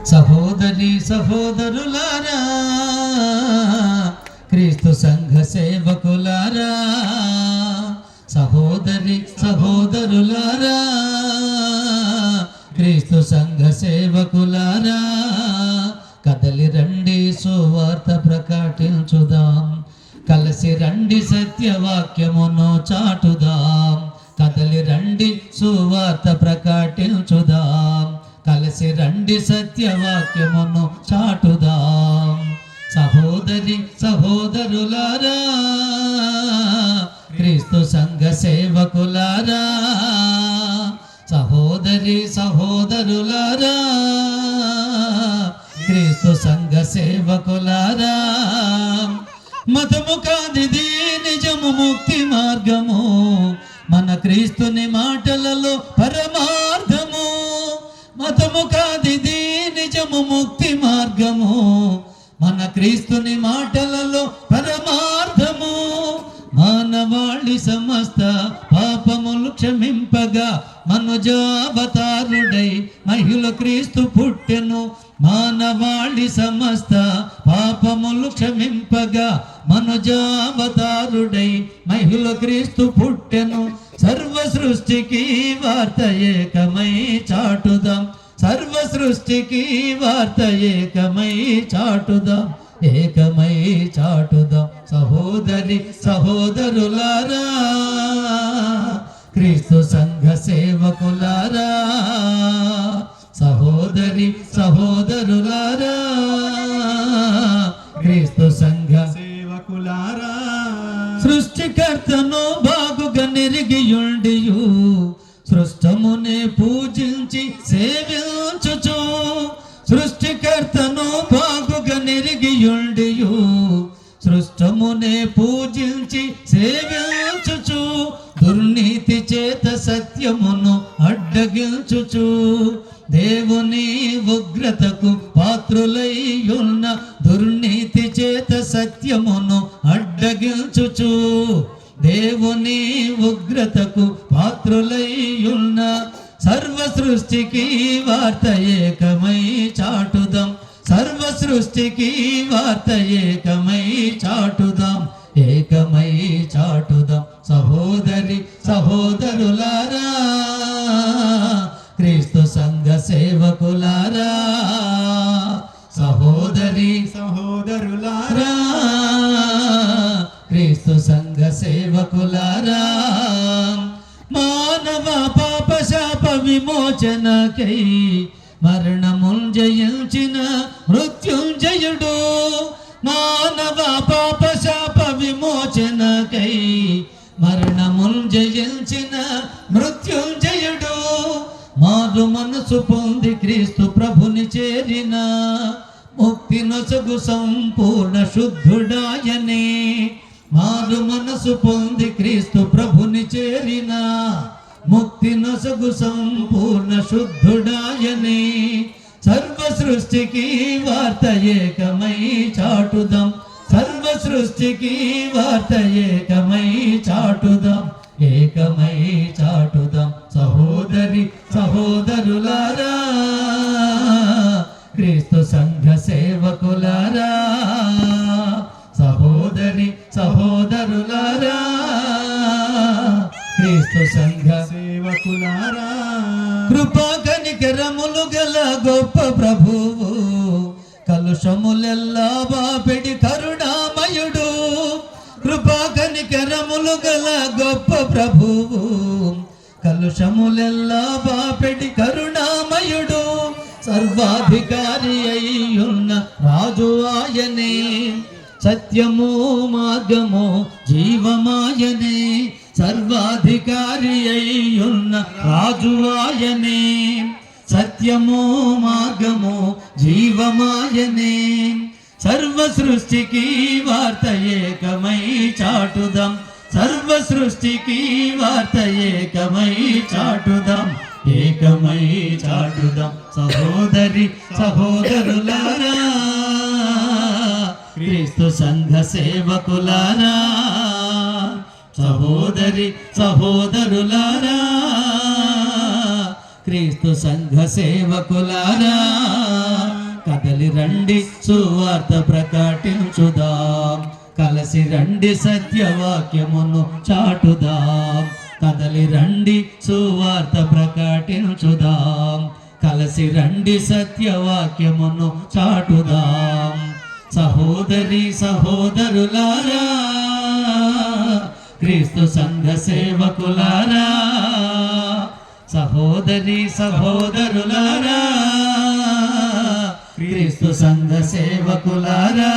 సహోదరి సహోదరులారా, క్రీస్తు సంఘ సేవకులారా, సహోదరి సహోదరులారా, క్రీస్తు సంఘ సేవకులారా, కదలి రండి సువార్త ప్రకటించుదాం, కలిసి రండి సత్యవాక్యమును చాటుదాం. కదలి రండి సువార్త ప్రకటించుదాం, కలిసి రండి సత్యవాక్యమును చాటుదాం. సహోదరి సహోదరులారా, క్రీస్తు సంఘ సేవకులారా, సహోదరి సహోదరులారా, క్రీస్తు సంఘ సేవకులారా, మతము కాదిది నిజము ముక్తి మార్గము, మన క్రీస్తుని మాటలలో పరమార్థము. మతము కాదిది నిజము ముక్తి మార్గము, మన క్రీస్తుని మాటలలో పరమార్థము. మానవాళి సమస్త పాపములు క్షమింపగా మనుజావతారుడై మహిళ క్రీస్తు పుట్టెను. మానవాళి సమస్త పాపములు క్షమింపగా మనుజావతారుడై మహిళ క్రీస్తు పుట్టెను. సర్వ సృష్టికి వార్త ఏకమై చాటుదాం, సర్వ సృష్టికి వార్త ఏకమై చాటుదాం, ఏకమై చాటుదాం. సహోదరి సహోదరులారా, క్రీస్తు సంఘ సేవకులారా, సహోదరి సహోదరులారా, క్రీస్తు సంఘ సేవకులారా, సృష్టికర్తను బాగుగా నెరిగియుండియు సృష్టమునే పూజించి సేవించుచు, సృష్టికర్తను బాగుగా నెరిగియుండియు సృష్టమునే పూజించి సేవించుచు, దుర్నీతి చేత సత్యమును అడ్డగించుచు, దేవుని ఉగ్రతకు పాత్రులై ఉన్న దుర్నీతి చేత సత్యమును అడ్డగించుచు, దేవుని ఉగ్రతకు పాత్రులై ఉన్న సర్వ సృష్టికి వార్త ఏకమై చాటుదాం, సర్వ సృష్టికి వార్త ఏకమై చాటుదాం, ఏకమై చాటుదాం. సహోదరి సహోదరులారా, క్రీస్తు సంఘ సేవకులారా, సహోదరి సహోదరులారా, క్రీస్తు సంఘ సేవకులారా, మానవ పాప శాప విమోచనకై మరణముల్ జయించిన మృత్యుంజయుడు, మానవ పాప శాప విమోచనకై మరణముల్ జయించిన మృత్యుంజయుడు, మారు మనసు పొంది క్రీస్తు ప్రభుని చేరిన ముక్తి నొసగు సంపూర్ణ శుద్ధుడాయనే. మారు మనసు పొంది క్రీస్తు ప్రభుని చేరిన ముక్తి నొసగు సంపూర్ణ శుద్ధుడాయనే. సర్వ సృష్టికి వార్త ఏకమై చాటుదాం, సర్వ సృష్టికి వార్త ఏకమై చాటుదాం, ఏకమై చాటుదాం. సహోదరి సహోదరులారా, క్రీస్తు సంఘ సేవకులారా, సహోదరి సహోదరులారా, క్రీస్తు సంఘ సేవకులారా, కృపా కనికరములు గల గొప్ప ప్రభువు, కలుషములెల్లా బాపెడి కరుణామయుడు. కృపా కనికరములు గల గొప్ప ప్రభువు, కలుషములెల్లా బాపెడి కరుణామయుడు. సర్వాధికారి అయ్యున్న రాజు ఆయనే, సత్యము మార్గము జీవమాయనే. సర్వాధికారి అయ్యున్న రాజు ఆయనే, సత్యము మార్గము జీవమాయనే. సర్వ సృష్టికి వార్త ఏకమై చాటుదాం, సర్వ సృష్టికి వార్త ఏకమై చాటుదాం, ఏకమై చాటుదాం. సహోదరి సహోదరులారా, క్రీస్తు సంఘ సేవకులారా, సహోదరి సహోదరులారా, క్రీస్తు సంఘ సేవకులారా. కదలి రండి సువార్త ప్రకటించుదాం, కలసి రండి సత్యవాక్యమును చాటుదాం. కదలి రండి సువార్త ప్రకటించుదాం, కలసి రండి సత్యవాక్యమును చాటుదాం. సహోదరి సహోదరులారా, క్రీస్తు సంఘ సేవకులారా, సహోదరి సహోదరులారా, క్రీస్తు సంఘ సేవకులారా,